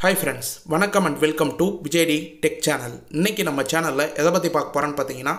Hi friends, வணக்கம் and welcome to Vijay tech channel. இன்னைக்கு நம்ம சேனல்ல எதை பத்தி பார்க்க போறோம்னு பாத்தீங்கன்னா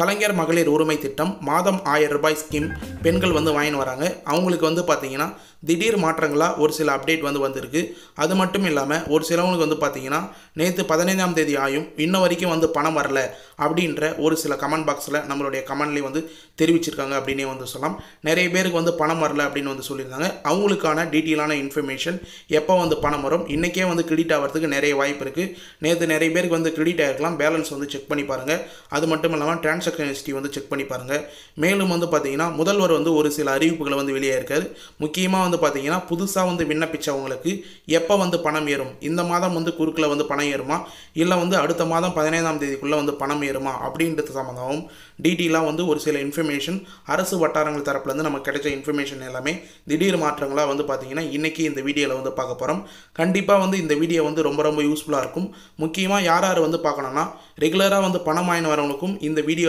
கலைஞர் மகளிர் உரிமை திட்டம் மாதம் 1000 ரூபாய் ஸ்கீம் பெண்கள் வாங்கிட்டு வராங்க. அவங்களுக்கு பாத்தீங்கன்னா திடீர் மாற்றங்களா ஒரு சில அப்டேட் வந்திருக்கு. அது மட்டும் இல்லாம ஒரு சிலவங்களுக்கு பாத்தீங்கன்னா நேத்து 15ஆம் தேதி ஆயும் இன்ன வரைக்கும் பணம் வரல அப்படின்ற ஒரு சில கமெண்ட் பாக்ஸ்ல நம்மளுடைய கமெண்ட்லயே தெரிவிச்சிருக்காங்க அப்படினே சொல்லலாம். நிறைய பேருக்கு பணம் வரல அப்படினு சொல்லிருந்தாங்க. அவங்களுக்கான டீடைலான இன்ஃபர்மேஷன் எப்போ பணம் வரும் இன்னைக்கே கிரெடிட் ஆகிறதுக்கு நிறைய வாய்ப்பு இருக்கு. நேத்து நிறைய பேருக்கு கிரெடிட் ஆயிருக்கலாம். பேலன்ஸ் செக் பண்ணி பாருங்க. அது மட்டும் இல்லாம டிரான்சாக்ஷன் ஹிஸ்டரி செக் பண்ணி பாருங்க. மேலும் பாத்தீங்கன்னா முதல்வர் ஒரு சில அறிவிப்புகளை வெளியே இருக்காரு. முக்கியமா பாத்தீங்கன்னா புதுசா விண்ணப்பிச்சவங்களுக்கு எப்ப பணம் ஏறும், இந்த மாதம் குறுக்குல பணம் ஏறுமா இல்ல அடுத்த மாதம் 15ஆம் தேதிக்குள்ள பணம் ஏறுமா அப்படின்றது சம்பந்தமாகவும் டீடைலா ஒரு சில இன்ஃபர்மேஷன் அரசு வட்டாரங்கள் தரப்புல இருந்து நமக்கு கிடைச்ச இன்ஃபர்மேஷன் எல்லாமே திடீர் மாற்றங்களா பாத்தீங்கன்னா இன்னைக்கு இந்த வீடியோல பார்க்க போறோம். கண்டிப்பா இந்த வீடியோ ரொம்ப யூஸ்ஃபுல்லா இருக்கும். முக்கியமா யார் யார் பார்க்கணும்னா ரெகுலரா பணம் வாங்கிட்டு வரவங்களுக்கும் இந்த வீடியோல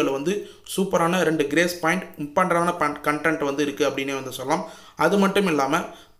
சூப்பரான 2 கிரேஸ் பாயிண்ட் இம்பார்ட்டன்டான கண்டென்ட் இருக்கு அப்படினே சொல்லலாம். அது மட்டும் இல்லாம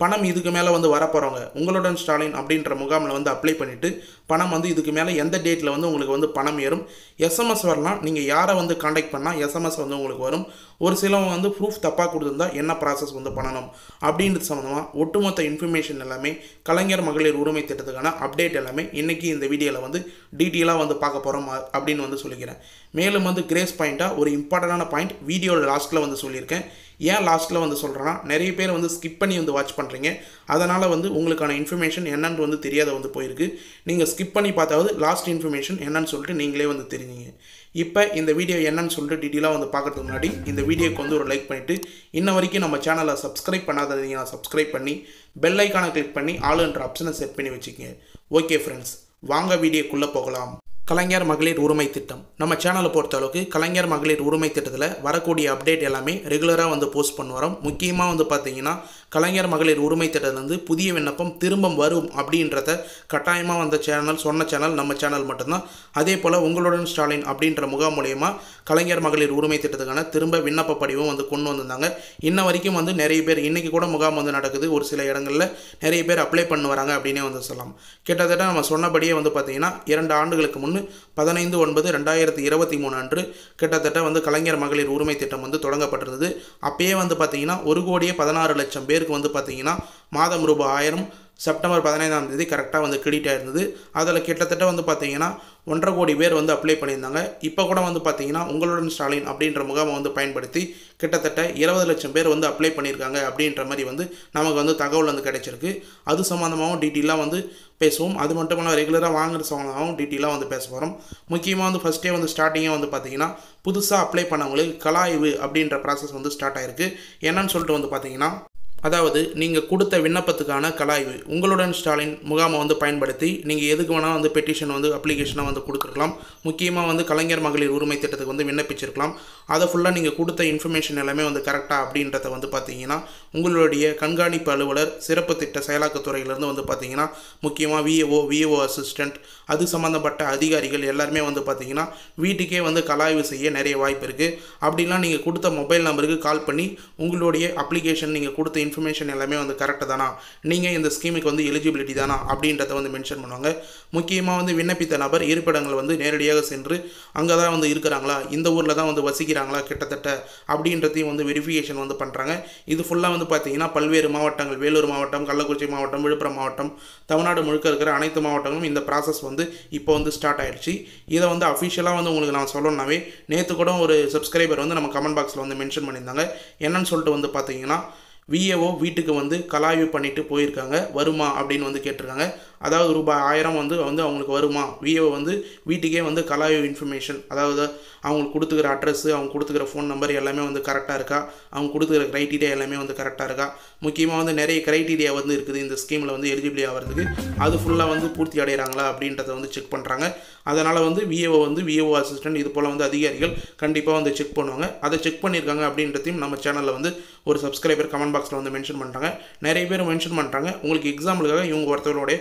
பணம் இதுக்கு மேல வரப்போறவங்க உங்களுடன் ஸ்டாலின் அப்படின்ற முகாமில் அப்ளை பண்ணிட்டு பணம் இதுக்கு மேல எந்த டேட்ல உங்களுக்கு பணம் ஏறும், எஸ்எம்எஸ் வரலாம். நீங்க யாரை கான்டாக்ட் பண்ணா எஸ்எம்எஸ் உங்களுக்கு வரும். ஒரு சிலவங்க ப்ரூஃப் தப்பா கொடுத்திருந்தா என்ன ப்ராசஸ் பண்ணணும் அப்படின்றது சம்பந்தமா ஒட்டுமொத்த இன்ஃபர்மேஷன் எல்லாமே கலைஞர் மகளிர் உரிமை திட்டத்துக்கான அப்டேட் எல்லாமே இன்னைக்கு இந்த வீடியோல டீடைலா பார்க்க போறோம் அப்படின்னு சொல்லிக்கிறேன். மேலும் கிரேஸ் பாயிண்டா ஒரு இம்பார்ட்டன்டான பாயிண்ட் வீடியோ லாஸ்ட்ல சொல்லியிருக்கேன். ஏன் லாஸ்ட்டில் சொல்கிறேன்னா நிறைய பேர் ஸ்கிப் பண்ணி வாட்ச் பண்ணுறீங்க. அதனால் உங்களுக்கான இன்ஃபர்மேஷன் என்னன்னு தெரியாத போயிருக்கு. நீங்கள் ஸ்கிப் பண்ணி பார்த்தாவது லாஸ்ட் இன்ஃபர்மேஷன் என்னன்னு சொல்லிட்டு நீங்களே தெரிஞ்சீங்க. இப்போ இந்த வீடியோ என்னன்னு சொல்லிட்டு டீட்டெயிலாக பார்க்கறதுக்கு முன்னாடி இந்த வீடியோக்கு ஒரு லைக் பண்ணிவிட்டு இன்ன வரைக்கும் நம்ம சேனலை சப்ஸ்கிரைப் பண்ணாதீங்கன்னா சப்ஸ்கிரைப் பண்ணி பெல் ஐக்கானை கிளிக் பண்ணி ஆளுன்ற ஆப்ஷனை செட் பண்ணி வச்சுக்கோங்க. ஓகே ஃப்ரெண்ட்ஸ், வாங்க வீடியோக்குள்ளே போகலாம். கலைஞர் மகளிர் உரிமை திட்டம் நம்ம சேனலை பொறுத்தளவுக்கு கலைஞர் மகளிர் உரிமை திட்டத்தில் வரக்கூடிய அப்டேட் எல்லாமே ரெகுலராக போஸ்ட் பண்ண வரோம். முக்கியமாக பார்த்தீங்கன்னா கலைஞர் மகளிர் உரிமை திட்டத்திலிருந்து புதிய விண்ணப்பம் திரும்ப வரும் அப்படின்றத கட்டாயமாக சொன்ன சேனல் நம்ம சேனல் மட்டும்தான். அதே போல் உங்களுடன் ஸ்டாலின் அப்படின்ற முகாம் மூலயமா கலைஞர் மகளிர் உரிமை திட்டத்துக்கான திரும்ப விண்ணப்ப படிவம் கொண்டு வந்திருந்தாங்க. இன்ன வரைக்கும் நிறைய பேர் இன்னைக்கு கூட முகாம் நடக்குது. ஒரு சில இடங்களில் நிறைய பேர் அப்ளை பண்ண வராங்க அப்படின்னே சொல்லலாம். கிட்டத்தட்ட நம்ம சொன்னபடியே பார்த்தீங்கன்னா 2 ஆண்டுகளுக்கு முன் 15/9/2023 அன்று கிட்டத்தட்ட கலைஞர் மகளிர் உரிமை திட்டம் தொடங்கப்பட்டிருந்தது. அப்பயே பார்த்தீங்கன்னா 1,16,00,000 பேருக்கு பார்த்தீங்கன்னா மாதம் ரூபாய் 1000 செப்டம்பர் 15ஆம் தேதி கரெக்டாக கிரெடிட் ஆயிருந்தது. அதில் கிட்டத்தட்ட பார்த்தீங்கன்னா 1.5 கோடி பேர் அப்ளை பண்ணியிருந்தாங்க. இப்போ கூட பார்த்தீங்கன்னா உங்களுடன் ஸ்டாலின் அப்படின்ற முகாமை பயன்படுத்தி கிட்டத்தட்ட 20 லட்சம் பேர் அப்ளை பண்ணியிருக்காங்க அப்படின்ற மாதிரி நமக்கு தகவல் கிடைச்சிருக்கு. அது சம்மந்தமாகவும் டீட்டெயிலாக பேசுவோம். அது மட்டும் இல்லாமல் ரெகுலராக வாங்குற சம்மந்தமாகவும் டீட்டெயிலாக பேச போகிறோம். முக்கியமாக ஃபஸ்ட்டே ஸ்டார்டிங்காக பார்த்தீங்கன்னா புதுசாக அப்ளை பண்ணவங்களுக்கு கலாய்வு அப்படின்ற ப்ராசஸ் ஸ்டார்ட் ஆயிருக்கு. என்னன்னு சொல்லிட்டு பார்த்தீங்கன்னா அதாவது நீங்கள் கொடுத்த விண்ணப்பத்துக்கான கலாய்வு உங்களுடன் ஸ்டாலின் முகாமை பயன்படுத்தி நீங்கள் எதுக்கு வேணால் பெட்டிஷன் அப்ளிகேஷனாக கொடுத்துருக்கலாம். முக்கியமாக கலைஞர் மகளிர் உரிமை திட்டத்துக்கு விண்ணப்பிச்சிருக்கலாம். அதை ஃபுல்லாக நீங்கள் கொடுத்த இன்ஃபர்மேஷன் எல்லாமே கரெக்டாக அப்படின்றத பார்த்தீங்கன்னா உங்களுடைய கண்காணிப்பு அலுவலர் சிறப்பு திட்ட செயலாக்கத்துறையிலேருந்து பார்த்தீங்கன்னா முக்கியமாக விஏஓ அசிஸ்டண்ட் அது சம்மந்தப்பட்ட அதிகாரிகள் எல்லாருமே பார்த்தீங்கன்னா வீட்டுக்கே கலாய்வு செய்ய நிறைய வாய்ப்பு இருக்குது. அப்படிலாம் நீங்கள் கொடுத்த மொபைல் நம்பருக்கு கால் பண்ணி உங்களுடைய அப்ளிகேஷன் நீங்கள் கொடுத்த இன்ஃபர்மேஷன் எல்லாமே கரெக்டு தானா, நீங்கள் இந்த ஸ்கீமுக்கு எலிஜிபிலிட்டி தானா அப்படின்றத மென்ஷன் பண்ணுவாங்க. முக்கியமாக விண்ணப்பித்த நபர் இருப்பிடங்கள் நேரடியாக சென்று அங்கே தான் இருக்கிறாங்களா, இந்த ஊரில் தான் வசிக்கிறாங்களா கிட்டத்தட்ட அப்படின்றதையும் வெரிஃபிகேஷன் பண்ணுறாங்க. இது ஃபுல்லாக பார்த்தீங்கன்னா பல்வேறு மாவட்டங்கள் வேலூர் மாவட்டம், கள்ளக்குறிச்சி மாவட்டம், விழுப்புரம் மாவட்டம், தமிழ்நாடு முழுக்க இருக்கிற அனைத்து மாவட்டங்களும் இந்த ப்ராசஸ் இப்போ ஸ்டார்ட் ஆயிடுச்சு. இதை அஃபிஷியலாக உங்களுக்கு நான் சொல்லணும்னாவே நேற்று கூட ஒரு சப்ஸ்கிரைபர் நம்ம கமெண்ட் பாக்ஸில் மென்ஷன் பண்ணியிருந்தாங்க. என்னன்னு சொல்லிட்டு பார்த்தீங்கன்னா விஏஓ வீட்டுக்கு கலாய்வு பண்ணிட்டு போயிருக்காங்க, வருமா அப்படின்னு கேட்டிருக்காங்க. அதாவது ரூபாய் 1000 அவங்களுக்கு வருமா, விஏஓ வீட்டுக்கே கலாய்வு இன்ஃபர்மேஷன், அதாவது அவங்களுக்கு கொடுத்துக்கிற அட்ரஸ், அவங்க கொடுத்துக்கிற ஃபோன் நம்பர் எல்லாமே கரெக்டாக இருக்கா, அவங்க கொடுத்துக்கிற க்ரைட்டீரியா எல்லாமே கரெக்டாக இருக்கா. முக்கியமாக நிறைய க்ரைட்டீரியா இருக்குது இந்த ஸ்கீமில் எலிஜிபிலிட்டி ஆகிறதுக்கு. அது ஃபுல்லாக பூர்த்தி அடைகிறாங்களா அப்படின்றத செக் பண்ணுறாங்க. அதனால் விஏஓ அசிஸ்டன்ட் இது போல் அதிகாரிகள் கண்டிப்பாக செக் பண்ணுவாங்க. அதை செக் பண்ணியிருக்காங்க அப்படின்றதையும் நம்ம சேனலில் ஒரு சப்ஸ்கிரைபர் கமெண்ட் பாக்ஸில் மென்ஷன் பண்ணுறாங்க. நிறைய பேர் மென்ஷன் பண்ணுறாங்க. உங்களுக்கு எக்ஸாம்பிளுக்காக இவங்க ஒருத்தவங்களுடைய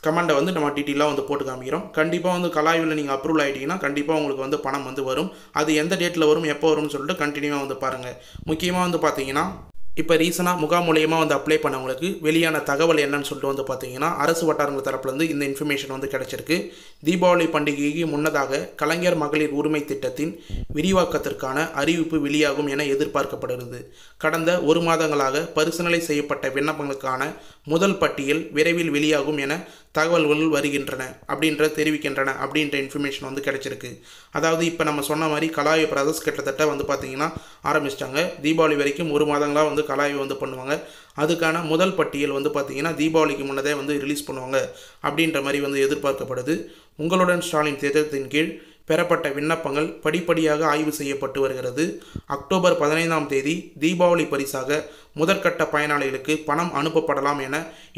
கமெண்டை நம்ம டீட்டெயிலாக போட்டு காமிக்கிறோம். கண்டிப்பாக கலாய்வில் நீங்கள் அப்ரூவல் ஆகிட்டீங்கன்னா கண்டிப்பாக உங்களுக்கு பணம் வரும். அது எந்த டேட்டில் வரும் எப்போ வரும்னு சொல்லிட்டு கண்டினியூவாக பாருங்கள். முக்கியமாக பார்த்தீங்கன்னா இப்போ ரீசனாக முகாம் மூலியமாக வந்து அப்ளை பண்ணவங்களுக்கு வெளியான தகவல் என்னன்னு சொல்லிட்டு வந்து பார்த்தீங்கன்னா அரசு வட்டாரங்கள் தரப்புலேருந்து இந்த இன்ஃபர்மேஷன் வந்து கிடச்சிருக்கு. தீபாவளி பண்டிகைக்கு முன்னதாக கலைஞர் மகளிர் உரிமை திட்டத்தின் விரிவாக்கத்திற்கான அறிவிப்பு வெளியாகும் என எதிர்பார்க்கப்படுகிறது. கடந்த 1 மாதங்களாக பரிசீலனை செய்யப்பட்ட விண்ணப்பங்களுக்கான முதல் பட்டியல் விரைவில் வெளியாகும் என தகவல்கள் வருகின்றன தெரிவிக்கின்றன அப்படின்ற இன்ஃபர்மேஷன் வந்து கிடைச்சிருக்கு. அதாவது இப்போ நம்ம சொன்ன மாதிரி கலாய்வு ப்ராசஸ் கிட்டத்தட்ட வந்து பார்த்தீங்கன்னா ஆரம்பிச்சிட்டாங்க. தீபாவளி வரைக்கும் 1 மாதங்களாக வந்து கலாய்வு வந்து பண்ணுவாங்க. அதுக்கான முதல் பட்டியல் வந்து பார்த்தீங்கன்னா தீபாவளிக்கு முன்னதே வந்து ரிலீஸ் பண்ணுவாங்க அப்படின்ற மாதிரி வந்து எதிர்பார்க்கப்படுது. உங்களுடன் ஸ்டாலின் திட்டத்தின் கீழ் பெறப்பட்ட விண்ணப்பங்கள் படிப்படியாக ஆய்வு செய்யப்பட்டு வருகிறது. அக்டோபர் 15ஆம் தேதி தீபாவளி பரிசாக முதற்கட்ட பயனாளிகளுக்கு பணம் அனுப்பப்படலாம்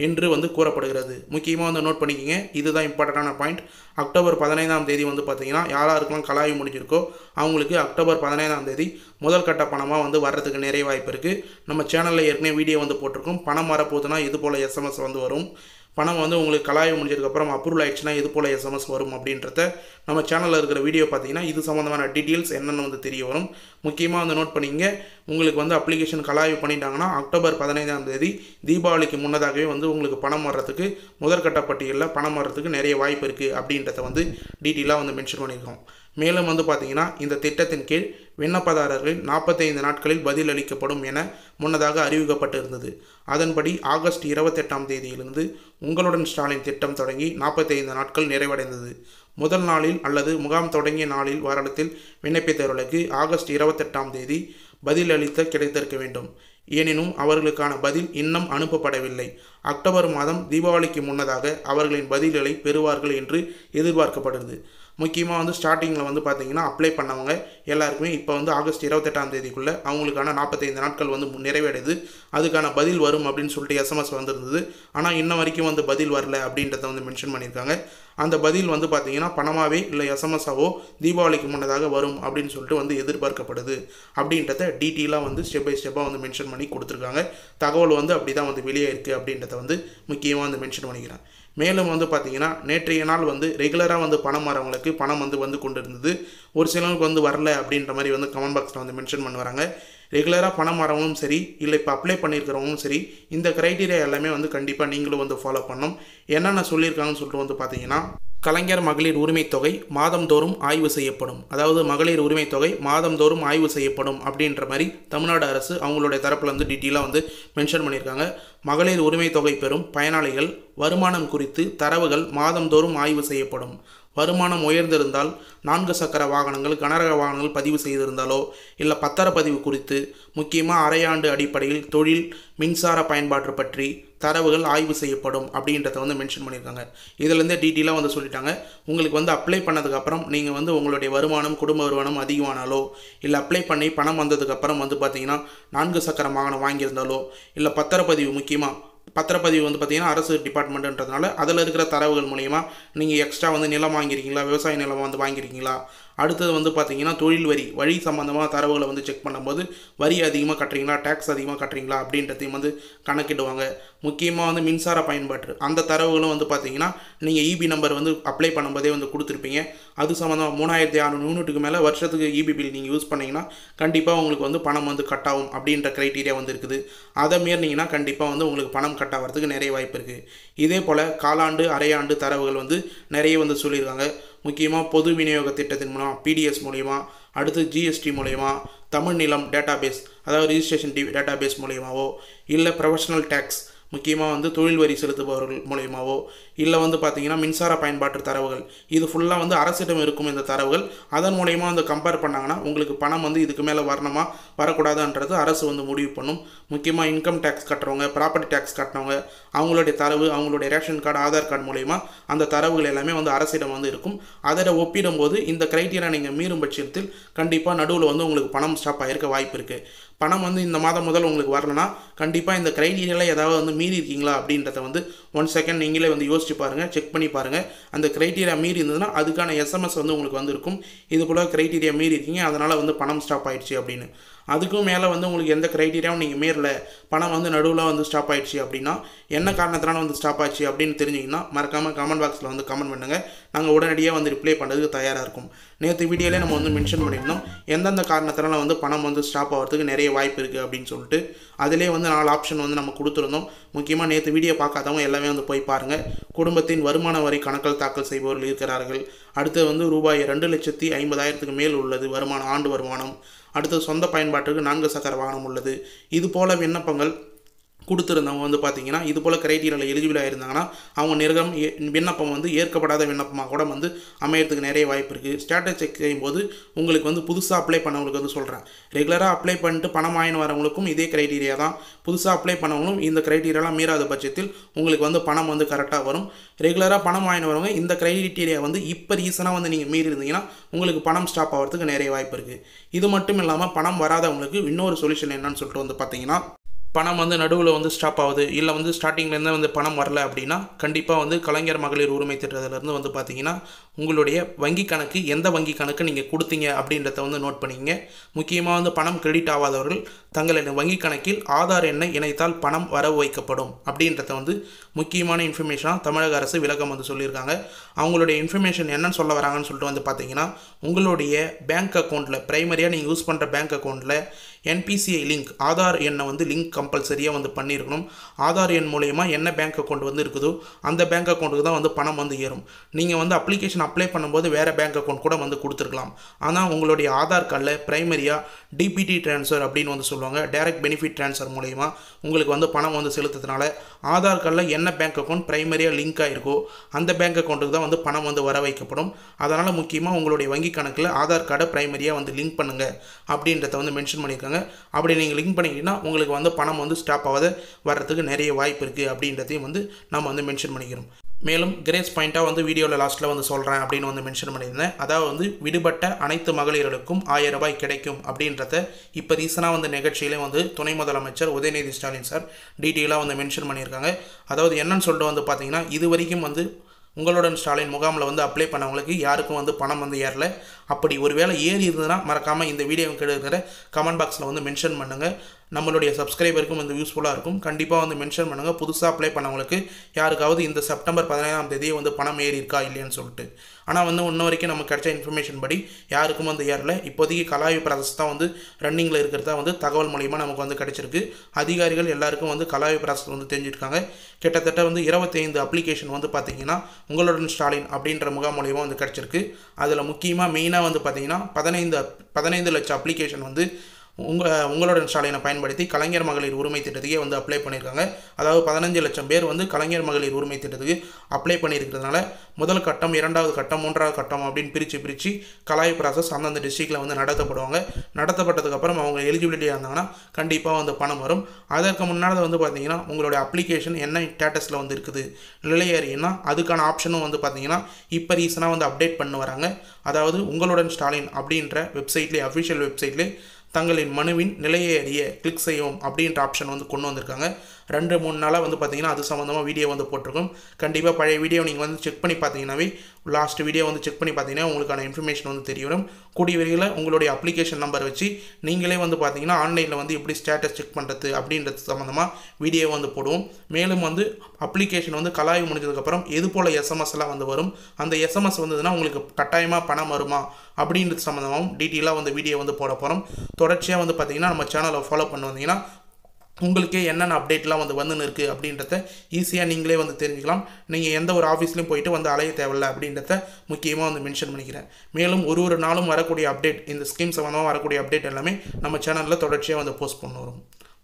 என்று வந்து கூறப்படுகிறது. முக்கியமாக வந்து நோட் பண்ணிக்கிங்க, இதுதான் இம்பார்ட்டண்டான பாயிண்ட். அக்டோபர் 15ஆம் தேதி வந்து பார்த்தீங்கன்னா யாராருக்கெல்லாம் கலாய்வு முடிஞ்சிருக்கோ அவங்களுக்கு அக்டோபர் 15ஆம் தேதி முதற்கட்ட பணமாக வந்து வர்றதுக்கு நிறைய வாய்ப்பு இருக்குது. நம்ம சேனலில் ஏற்கனவே வீடியோ வந்து போட்டிருக்கோம். பணம் வரப்போகுதுன்னா இது போல் எஸ்எம்எஸ் வந்து வரும். பணம் வந்து உங்களுக்கு கலாய்வு முடிஞ்சதுக்கப்புறம் அப்ரூவல் ஆயிடுச்சுன்னா இது போல் எஸ்எம்எஸ் வரும் அப்படின்றத நம்ம சேனலில் இருக்கிற வீடியோ பார்த்தீங்கன்னா இது சம்மந்தமான டீட்டெயில்ஸ் என்னென்னு வந்து தெரிய வரும். முக்கியமாக வந்து நோட் பண்ணிங்க, உங்களுக்கு வந்து அப்ளிகேஷன் கலாய்வு பண்ணிட்டாங்கன்னா அக்டோபர் 15ஆம் தேதி தீபாவளிக்கு முன்னதாகவே வந்து உங்களுக்கு பணம் வர்றதுக்கு முதற்கட்ட பட்டியலில் பணம் வர்றதுக்கு நிறைய வாய்ப்பு இருக்குது அப்படின்றத வந்து டீட்டெயிலாக வந்து மென்ஷன் பண்ணியிருக்கோம். மேலும் வந்து பார்த்தீங்கன்னா இந்த திட்டத்தின் கீழ் விண்ணப்பதாரர்கள் 45 நாட்களில் பதில் அளிக்கப்படும் என முன்னதாக அறிவிக்கப்பட்டிருந்தது. அதன்படி ஆகஸ்ட் 28ஆம் தேதியிலிருந்து உங்களுடன் ஸ்டாலின் திட்டம் தொடங்கி 45 நாட்கள் நிறைவடைந்தது. முதல் நாளில் அல்லது முகாம் தொடங்கிய நாளில் வாரத்தில் விண்ணப்பித்தவர்களுக்கு ஆகஸ்ட் 28ஆம் தேதி பதில் அளித்த கிடைத்திருக்க வேண்டும். எனினும் அவர்களுக்கான பதில் இன்னும் அனுப்பப்படவில்லை. அக்டோபர் மாதம் தீபாவளிக்கு முன்னதாக அவர்களின் பதில்களை பெறுவார்கள் என்று எதிர்பார்க்கப்படுகிறது. முக்கியமாக வந்து ஸ்டார்டிங்கில் வந்து பார்த்தீங்கன்னா அப்ளை பண்ணவங்க எல்லாருக்குமே இப்போ வந்து ஆகஸ்ட் 28ஆம் தேதிக்குள்ளே அவங்களுக்கான 45 நாட்கள் வந்து நிறைவடைது. அதுக்கான பதில் வரும் அப்படின்னு சொல்லிட்டு எஸ்எம்எஸ் வந்திருந்தது. ஆனால் இன்ன வரைக்கும் வந்து பதில் வரல அப்படின்றத வந்து மென்ஷன் பண்ணியிருக்காங்க. அந்த பதில் வந்து பார்த்தீங்கன்னா பணமாகவே இல்லை எஸ்எம்எஸ்ஸாவோ தீபாவளிக்கு முன்னதாக வரும் அப்படின்னு சொல்லிட்டு வந்து எதிர்பார்க்கப்படுது அப்படின்றத டீட்டெயிலாக வந்து ஸ்டெப் பை ஸ்டெப்பாக வந்து மென்ஷன் பண்ணி கொடுத்துருக்காங்க. தகவல் வந்து அப்படி தான் வந்து வெளியே இருக்குது அப்படின்றத வந்து முக்கியமாக வந்து மென்ஷன் பண்ணிக்கிறேன். மேலும் வந்து பார்த்தீங்கன்னா நேற்றைய நாள் வந்து ரெகுலராக வந்து பணம் வரவங்களுக்கு பணம் வந்து கொண்டு இருந்தது. ஒரு சிலருக்கு வந்து வரல அப்படின்ற மாதிரி வந்து கமெண்ட் பாக்ஸில் வந்து மென்ஷன் பண்ணுவாங்க. ரெகுலராக பணம் வரவங்களும் சரி இல்லை இப்போ அப்ளை பண்ணியிருக்கிறவங்களும் சரி இந்த க்ரைட்டீரியா எல்லாமே வந்து கண்டிப்பாக நீங்களும் வந்து ஃபாலோ பண்ணணும். என்னென்ன சொல்லியிருக்காங்கன்னு சொல்லிட்டு வந்து பார்த்தீங்கன்னா கலைஞர் மகளிர் உரிமை தொகை மாதந்தோறும் ஆய்வு செய்யப்படும். அதாவது மகளிர் உரிமை தொகை மாதந்தோறும் ஆய்வு செய்யப்படும் அப்படின்ற மாதிரி தமிழ்நாடு அரசு அவங்களுடைய தரப்பில் வந்து டீட்டெயிலாக வந்து மென்ஷன் பண்ணியிருக்காங்க. மகளிர் உரிமை தொகை பெறும் பயனாளிகள் வருமானம் குறித்து தரவுகள் மாதந்தோறும் ஆய்வு செய்யப்படும். வருமானம் உயர்ந்திருந்தால் 4 சக்கர வாகனங்கள் கனரக வாகனங்கள் பதிவு செய்திருந்தாலோ இல்லை பத்திரப்பதிவு குறித்து முக்கியமாக அரையாண்டு அடிப்படையில் தொழில் மின்சார பயன்பாட்டு பற்றி தரவுகள் ஆய்வு செய்யப்படும் அப்படின்றத வந்து மென்ஷன் பண்ணியிருக்காங்க. இதிலேருந்தே டீட்டெயிலாக வந்து சொல்லிட்டாங்க. உங்களுக்கு வந்து அப்ளை பண்ணதுக்கப்புறம் நீங்கள் வந்து உங்களுடைய வருமானம் குடும்ப வருமானம் அதிகமானாலோ இல்லை அப்ளை பண்ணி பணம் வந்ததுக்கப்புறம் வந்து பார்த்தீங்கன்னா 4 சக்கர வாகனம் வாங்கியிருந்தாலோ இல்லை பத்திரப்பதிவு முக்கியமாக பத்திரப்பதிவு வந்து பார்த்தீங்கன்னா அரசு டிபார்ட்மெண்ட்டுன்றதுனால அதில் இருக்கிற தரவுகள் மூலிமா நீங்கள் எக்ஸ்ட்ரா வந்து நிலம் வாங்கியிருக்கீங்களா, விவசாய நிலம் வந்து வாங்கியிருக்கீங்களா, அடுத்தது வந்து பார்த்தீங்கன்னா தொழில் வரி சம்மந்தமாக தரவுகளை வந்து செக் பண்ணும்போது வரி அதிகமாக கட்டுறீங்களா, டேக்ஸ் அதிகமாக கட்டுறீங்களா அப்படின்றதையும் வந்து கணக்கிடுவாங்க. முக்கியமாக வந்து மின்சார பயன்பாட்டு அந்த தரவுகளும் வந்து பார்த்தீங்கன்னா நீங்கள் இபி நம்பர் வந்து அப்ளை பண்ணும்போதே வந்து கொடுத்துருப்பீங்க. அது சம்மந்தமாக 3600 யூனிட்டுக்கு மேலே வருஷத்துக்கு இபி பில் நீங்கள் யூஸ் பண்ணிங்கன்னா கண்டிப்பாக உங்களுக்கு வந்து பணம் வந்து கட் ஆகும் அப்படின்ற க்ரைட்டீரியா வந்து இருக்குது. அதை மீறினீங்கன்னா கண்டிப்பாக வந்து உங்களுக்கு பணம் கட் ஆகிறதுக்கு நிறைய வாய்ப்பு இருக்குது. இதே போல் காலாண்டு அரையாண்டு தரவுகள் வந்து நிறைய வந்து சொல்லியிருக்காங்க. முக்கியமாக பொது விநியோக திட்டத்தின் மூலம் பிடிஎஸ் மூலயமா, அடுத்து ஜிஎஸ்டி மூலயமா, தமிழ் நிலம் டேட்டாபேஸ் அதாவது ரிஜிஸ்ட்ரேஷன் டேட்டாபேஸ் மூலயமாவோ இல்லை ப்ரொஃபஷனல் டேக்ஸ் முக்கியமாக வந்து தொழில் வரி செலுத்துபவர்கள் மூலயமாவோ இல்லை வந்து பார்த்தீங்கன்னா மின்சார பயன்பாட்டு தரவுகள் இது ஃபுல்லாக வந்து அரசிடம் இருக்கும் இந்த தரவுகள். அதன் மூலயமா வந்து கம்பேர் பண்ணாங்கன்னா உங்களுக்கு பணம் வந்து இதுக்கு மேலே வரணுமா வரக்கூடாதுன்றது அரசு வந்து முடிவு பண்ணும். முக்கியமாக இன்கம் டேக்ஸ் கட்டுறவங்க, ப்ராப்பர்ட்டி டேக்ஸ் கட்டினவங்க அவங்களுடைய தரவு அவங்களுடைய ரேஷன் கார்டு ஆதார் கார்டு மூலயமா அந்த தரவுகள் எல்லாமே வந்து அரசிடம் வந்து இருக்கும். அதை ஒப்பிடும்போது இந்த க்ரைட்டீரியா நீங்கள் மீறும் பட்சத்தில் கண்டிப்பாக நடுவில் வந்து உங்களுக்கு பணம் ஸ்டாப் ஆகிருக்க வாய்ப்பு இருக்குது. பணம் வந்து இந்த மாதம் முதல் உங்களுக்கு வரலனா கண்டிப்பாக இந்த க்ரைட்டீரியாவில் ஏதாவது வந்து மீறி இருக்கீங்களா அப்படின்றத வந்து 1 செகண்ட் நீங்களே வந்து யோசிச்சு பாருங்கள், செக் பண்ணி பாருங்கள். அந்த க்ரைட்டீரியா மீறி இருந்ததுன்னா அதுக்கான எஸ்எம்எஸ் வந்து உங்களுக்கு வந்திருக்கும். இது போல் க்ரைட்டீரியா மீறி இருக்கீங்க அதனால் வந்து பணம் ஸ்டாப் ஆயிடுச்சு அப்படின்னு. அதுக்கும் மேலே வந்து உங்களுக்கு எந்த க்ரைட்டீரியாவும் நீங்கள் மீறல, பணம் வந்து நடுவில் வந்து ஸ்டாப் ஆயிடுச்சு அப்படின்னா என்ன காரணத்தினால வந்து ஸ்டாப் ஆச்சு அப்படின்னு தெரிஞ்சிங்கன்னா மறக்காமல் கமெண்ட் பாக்ஸில் வந்து கமெண்ட் பண்ணுங்கள். நாங்கள் உடனடியாக வந்து ரிப்ளை பண்ணுறதுக்கு தயாராக இருக்கும். நேற்று வீடியோவிலே நம்ம வந்து மென்ஷன் பண்ணியிருந்தோம் எந்தெந்த காரணத்தினால வந்து பணம் வந்து ஸ்டாப் ஆகிறதுக்கு நிறைய வாய்ப்பு இருக்குது அப்படின்னு சொல்லிட்டு. அதிலே வந்து 4 ஆப்ஷன் வந்து நம்ம கொடுத்துருந்தோம். முக்கியமாக நேற்று வீடியோ பார்க்காதவங்க எல்லாமே வந்து போய் பாருங்கள். குடும்பத்தின் வருமான வரி கணக்கில் தாக்கல் செய்பவர்கள் இருக்கிறார்கள். அடுத்து வந்து ரூபாய் 2,50,000 மேல் உள்ளது வருமானம், ஆண்டு வருமானம். அடுத்து சொந்த பயன்பாட்டுக்கு 4 சக்கர வாகனம் உள்ளது. இது போல் விண்ணப்பங்கள் கொடுத்துருந்தவங்க வந்து பார்த்தீங்கன்னா இது போல் க்ரைட்டீரியாவில் எலிஜிபிளாக இருந்தாங்கன்னா அவங்க விண்ணப்பம் வந்து ஏற்கப்படாத விண்ணப்பமாக கூட வந்து அமையறதுக்கு நிறைய வாய்ப்பு இருக்குது. ஸ்டேட்டஸ் செக் செய்யும்போது உங்களுக்கு வந்து புதுசாக அப்ளை பண்ணவங்களுக்கு வந்து சொல்கிறேன், ரெகுலராக அப்ளை பண்ணிட்டு பணம் வாங்கி வரவங்களுக்கும் இதே க்ரைட்டீரியா தான். புதுசாக அப்ளை பண்ணவங்களும் இந்த க்ரைட்டீரியாலாம் மீறாத பட்சத்தில் உங்களுக்கு வந்து பணம் வந்து கரெக்டாக வரும். ரெகுலராக பணம் வாங்கி வரவங்க இந்த க்ரைட்டீரியா வந்து இப்போ ரீசனாக வந்து நீங்கள் மீறி இருந்தீங்கன்னா உங்களுக்கு பணம் ஸ்டாப் ஆகிறதுக்கு நிறைய வாய்ப்பு இருக்குது. இது மட்டும் இல்லாமல் பணம் வராதவங்களுக்கு இன்னொரு சொல்யூஷன் என்னன்னு சொல்லிட்டு வந்து பார்த்தீங்கன்னா, பணம் வந்து நடுவில் வந்து ஸ்டாப் ஆகுது, இல்லை வந்து ஸ்டார்டிங்லேருந்து வந்து பணம் வரல அப்படின்னா கண்டிப்பாக வந்து கலைஞர் மகளிர் உரிமை திட்டத்திலேருந்து வந்து பார்த்தீங்கன்னா உங்களுடைய வங்கி கணக்கு எந்த வங்கி கணக்கு நீங்கள் கொடுத்தீங்க அப்படின்றத வந்து நோட் பண்ணிங்க. முக்கியமாக வந்து பணம் கிரெடிட் ஆகாதவர்கள் தங்களின் வங்கி கணக்கில் ஆதார் எண்ணை இணைத்தால் பணம் வரவு வைக்கப்படும் அப்படின்றத வந்து முக்கியமான இன்ஃபர்மேஷனாக தமிழக அரசு விளக்கம் வந்து சொல்லியிருக்காங்க. அவங்களுடைய இன்ஃபர்மேஷன் என்னன்னு சொல்ல வராங்கன்னு சொல்லிட்டு வந்து பார்த்தீங்கன்னா, உங்களுடைய பேங்க் அக்கௌண்ட்டில் ப்ரைமரியாக நீங்கள் யூஸ் பண்ணுற பேங்க் அக்கௌண்ட்டில் NPCI லிங்க் ஆதார் எண்ணை வந்து லிங்க் கம்பல்சரியாக வந்து பண்ணியிருக்கணும். ஆதார் எண் மூலயமா என்ன பேங்க் அக்கௌண்ட் வந்து இருக்குதோ அந்த பேங்க் அக்கௌண்ட்டுக்கு தான் வந்து பணம் வந்து ஏறும். நீங்கள் வந்து அப்ளிகேஷன் அப்ளை பண்ணும்போது வேறு பேங்க் அக்கௌண்ட் கூட வந்து கொடுத்துருக்கலாம். ஆனால் உங்களுடைய ஆதார் கார்டில் ப்ரைமரியாக DPT ட்ரான்ஸ்ஃபர் அப்படின்னு வந்து சொல்லுவாங்க, டைரக்ட் பெனிஃபிட் ட்ரான்ஸ்ஃபர் மூலயமா உங்களுக்கு வந்து பணம் வந்து செலுத்துறதுனால ஆதார் கார்டில் என்ன பேங்க் அக்கௌண்ட் ப்ரைமரியாக லிங்க் ஆகிருக்கோ அந்த பேங்க் அக்கௌண்ட்டுக்கு தான் வந்து பணம் வந்து வர வைக்கப்படும். அதனால் முக்கியமாக உங்களுடைய வங்கி கணக்கில் ஆதார் கார்டை ப்ரைமரியாக வந்து லிங்க் பண்ணுங்கள் அப்படின்றத வந்து மென்ஷன் பண்ணியிருக்காங்க. அப்படி நீங்கள் லிங்க் பண்ணிங்கன்னா உங்களுக்கு வந்து பணம் வந்து ஸ்டாப் ஆகாத வர்றதுக்கு நிறைய வாய்ப்பு இருக்குது அப்படின்றதையும் வந்து நம்ம வந்து மென்ஷன் பண்ணிக்கிறோம். மேலும் கிரேஸ் பாயிண்ட்டாக வந்து வீடியோவில் லாஸ்ட்டில் வந்து சொல்கிறேன் அப்படின்னு வந்து மென்ஷன் பண்ணியிருந்தேன். அதாவது வந்து விடுபட்ட அனைத்து மகளிர்களுக்கும் 1000 ரூபாய் கிடைக்கும் அப்படின்றத இப்போ ரீசனாக வந்து நிகழ்ச்சியிலே வந்து துணை முதலமைச்சர் உதயநிதி ஸ்டாலின் சார் டீட்டெயிலாக வந்து மென்ஷன் பண்ணியிருக்காங்க. அதாவது என்னன்னு சொல்லிட்டு வந்து பார்த்தீங்கன்னா, இது வரைக்கும் வந்து உங்களுடன் ஸ்டாலின் முகாமில் வந்து அப்ளை பண்ணவங்களுக்கு யாருக்கும் வந்து பணம் வந்து ஏறல. அப்படி ஒரு வேளை ஏறி இருந்ததுன்னா மறக்காமல் இந்த வீடியோ இருக்கிற கமெண்ட் பாக்ஸில் வந்து மென்ஷன் பண்ணுங்கள். நம்மளுடைய சப்ஸ்கிரைபருக்கும் வந்து யூஸ்ஃபுல்லாக இருக்கும். கண்டிப்பாக வந்து மென்ஷன் பண்ணுங்கள். புதுசாக அப்ளை பண்ணவங்களுக்கு யாருக்காவது இந்த செப்டம்பர் 15ஆம் தேதியே வந்து பணம் ஏறி இருக்கா இல்லையான்னு சொல்லிட்டு. ஆனால் வந்து இன்ன வரைக்கும் நமக்கு கிடைச்ச இன்ஃபர்மேஷன் படி யாருக்கும் வந்து ஏறல. இப்போதைக்கு கலாய்வு ப்ராசஸ் தான் வந்து ரன்னிங்கில் இருக்கிறதா வந்து தகவல் மூலிமா நமக்கு வந்து கிடைச்சிருக்கு. அதிகாரிகள் எல்லாருக்கும் வந்து கலாய்வு ப்ராசஸ் வந்து தெரிஞ்சிருக்காங்க. கிட்டத்தட்ட வந்து 25 அப்ளிகேஷன் வந்து பார்த்தீங்கன்னா உங்களுடன் ஸ்டாலின் அப்படின்ற முகாம் மூலிமா வந்து கிடச்சிருக்கு. அதில் முக்கியமாக மெயினாக வந்து பார்த்தீங்கன்னா 15 லட்சம் அப்ளிகேஷன் வந்து உங்களுடன் ஸ்டாலினை பயன்படுத்தி கலைஞர் மகளிர் உரிமை திட்டத்துக்கே வந்து அப்ளை பண்ணியிருக்காங்க. அதாவது 15 லட்சம் பேர் வந்து கலைஞர் மகளிர் உரிமை திட்டத்துக்கு அப்ளை பண்ணியிருக்கிறதுனால முதல் கட்டம், 2வது கட்டம், 3வது கட்டம் அப்படின்னு பிரித்து கலாய்வு ப்ராசஸ் அந்தந்த டிஸ்ட்ரிக்டில் வந்து நடத்தப்படுவாங்க. நடத்தப்பட்டதுக்கப்புறம் அவங்க எலிஜிபிலிட்டியாக இருந்தாங்கன்னா கண்டிப்பாக வந்து பணம் வரும். அதற்கு முன்னாடி வந்து பார்த்தீங்கன்னா உங்களுடைய அப்ளிகேஷன் என்ன ஸ்டேட்டஸில் வந்து இருக்குது நிலையேறினா அதுக்கான ஆப்ஷனும் வந்து பார்த்தீங்கன்னா இப்போ ரீசனாக வந்து அப்டேட் பண்ணி வராங்க. அதாவது உங்களுடன் ஸ்டாலின் அப்படின்ற வெப்சைட்லேயே, அஃபிஷியல் வெப்சைட்லேயே தங்களின் மனுவின் நிலையை அறிய கிளிக் செய்யவும் அப்படின்ற ஆப்ஷன் வந்து கொண்டு வந்திருக்காங்க. 2-3 நாளாக வந்து பார்த்தீங்கன்னா அது சம்மந்தமாக வீடியோ வந்து போட்டிருக்கோம். கண்டிப்பாக பழைய வீடியோ நீங்கள் வந்து செக் பண்ணி பார்த்தீங்கன்னாவே, லாஸ்ட் வீடியோ வந்து செக் பண்ணி பார்த்தீங்கன்னா உங்களுக்கான இன்ஃபர்மேஷன் வந்து தெரியும். கூடிய விரைவில் உங்களுடைய அப்ளிகேஷன் நம்பர் வச்சு நீங்களே வந்து பார்த்தீங்கன்னா ஆன்லைனில் வந்து எப்படி ஸ்டேட்டஸ் செக் பண்ணுறது அப்படின்றது சம்மந்தமாக வீடியோ வந்து போடுவோம். மேலும் வந்து அப்ளிகேஷன் வந்து கலாய்வு முடிஞ்சதுக்கப்புறம் எது போல் எஸ்எம்எஸ்லாம் வந்து வரும், அந்த எஸ்எம்எஸ் வந்ததுன்னா உங்களுக்கு கட்டாயமாக பணம் வருமா அப்படின்றது சம்மந்தமாகவும் டீட்டெயிலாக வந்து வீடியோ வந்து போட போகிறோம். தொடர்ச்சியாக வந்து பார்த்தீங்கன்னா நம்ம சேனலை ஃபாலோ பண்ணி வந்தீங்கன்னா உங்களுக்கே என்னென்ன அப்டேட்லாம் வந்து வந்துன்னு இருக்குது அப்படின்றத ஈஸியாக நீங்களே வந்து தெரிஞ்சுக்கலாம். நீங்கள் எந்த ஒரு ஆஃபீஸ்லையும் போயிட்டு வந்து அலைய தேவையில்லை அப்படின்றத முக்கியமாக வந்து மென்ஷன் பண்ணிக்கிறேன். மேலும் ஒரு நாளும் வரக்கூடிய அப்டேட், இந்த ஸ்கீம் சம்மந்தமாக வரக்கூடிய அப்டேட் எல்லாமே நம்ம சேனலில் தொடர்ச்சியாக வந்து போஸ்ட் பண்ணுவோம்.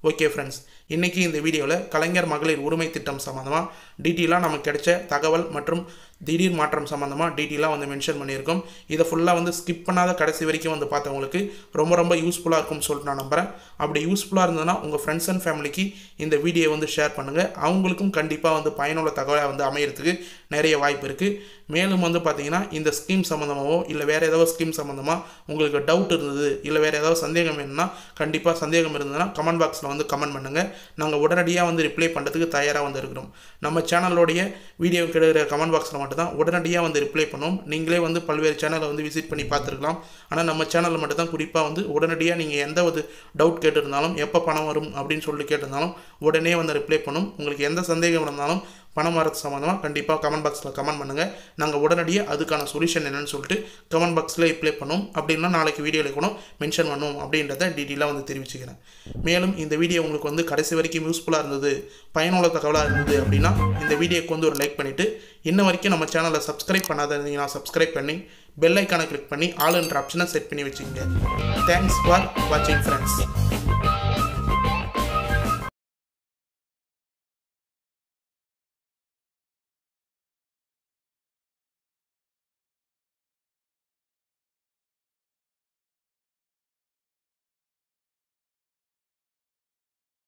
ஓகே ஃப்ரெண்ட்ஸ், இன்றைக்கி இந்த வீடியோவில் கலைஞர் மகளிர் உரிமை திட்டம் சம்மந்தமாக டீட்டெயிலாக நமக்கு கிடைச்ச தகவல் மற்றும் திடீர் மாற்றம் சம்மந்தமாக டீட்டெயிலாக வந்து மென்ஷன் பண்ணியிருக்கோம். இதை ஃபுல்லாக வந்து ஸ்கிப் பண்ணாத கடைசி வரைக்கும் வந்து பார்த்தவங்களுக்கு ரொம்ப யூஸ்ஃபுல்லாக இருக்கும்னு சொல்லிட்டு நான் நம்புகிறேன். அப்படி யூஸ்ஃபுல்லாக இருந்ததுன்னா உங்கள் ஃப்ரெண்ட்ஸ் அண்ட் ஃபேமிலிக்கு இந்த வீடியோ வந்து ஷேர் பண்ணுங்கள். அவங்களுக்கும் கண்டிப்பாக வந்து பயனுள்ள தகவலாக வந்து அமையறதுக்கு நிறைய வாய்ப்பு இருக்குது. மேலும் வந்து பார்த்தீங்கன்னா இந்த ஸ்கீம் சம்மந்தமாகவோ இல்லை வேறு ஏதாவது ஸ்கீம் சம்மந்தமாக உங்களுக்கு டவுட் இருந்தது, இல்லை வேறு ஏதாவது சந்தேகம் வேணும்னா கண்டிப்பாக சந்தேகம் இருந்ததுன்னா கமெண்ட் பாக்ஸில் வந்து கமெண்ட் பண்ணுங்கள். நாங்கள் உடனடியாக வந்து ரிப்ளை பண்ணுறதுக்கு தயாராக வந்து இருக்கிறோம். நம்ம சேனலோடைய வீடியோ கிடைக்கிற கமெண்ட் பாக்ஸில் மட்டும் தான் உடனடியாக வந்து ரிப்ளை பண்ணும். நீங்களே வந்து பல்வேறு சேனலை வந்து விசிட் பண்ணி பார்த்துருக்கலாம். ஆனால் நம்ம சேனலில் மட்டும் தான் குறிப்பாக வந்து உடனடியாக நீங்கள் எந்த ஒரு டவுட் கேட்டிருந்தாலும் எப்போ பணம் வரும் அப்படின்னு சொல்லிட்டு கேட்டிருந்தாலும் உடனே வந்து ரிப்ளை பண்ணும். உங்களுக்கு எந்த சந்தேகம் இருந்தாலும் பணம் வரது சம்மந்தமாக கண்டிப்பாக கமெண்ட் பாக்ஸில் கமெண்ட் பண்ணுங்கள். நாங்கள் உடனடியாக அதுக்கான சொல்யூஷன் என்னென்னு சொல்லிட்டு கமெண்ட் பாக்ஸில் ரிப்ளை பண்ணும். அப்படின்னா நாளைக்கு வீடியோவில் கூட மென்ஷன் பண்ணும் அப்படின்றத டீட்டெயிலாக வந்து தெரிவிச்சுக்கிறேன். மேலும் இந்த வீடியோ உங்களுக்கு வந்து கடைசி வரைக்கும் யூஸ்ஃபுல்லாக இருந்தது, பயனுள்ள தகவலாக இருந்தது அப்படின்னா இந்த வீடியோக்கு வந்து ஒரு லைக் பண்ணிவிட்டு இன்ன வரைக்கும் நம்ம சேனலை சப்ஸ்கிரைப் பண்ணாத இருந்தீங்கன்னா சப்ஸ்கிரைப் பண்ணி பெல் ஐக்கானை கிளிக் பண்ணி ஆல் என்ற ஆப்ஷனை செட் பண்ணி வச்சுக்கோங்க. தேங்க்ஸ் ஃபார் வாட்சிங் ஃப்ரெண்ட்ஸ்.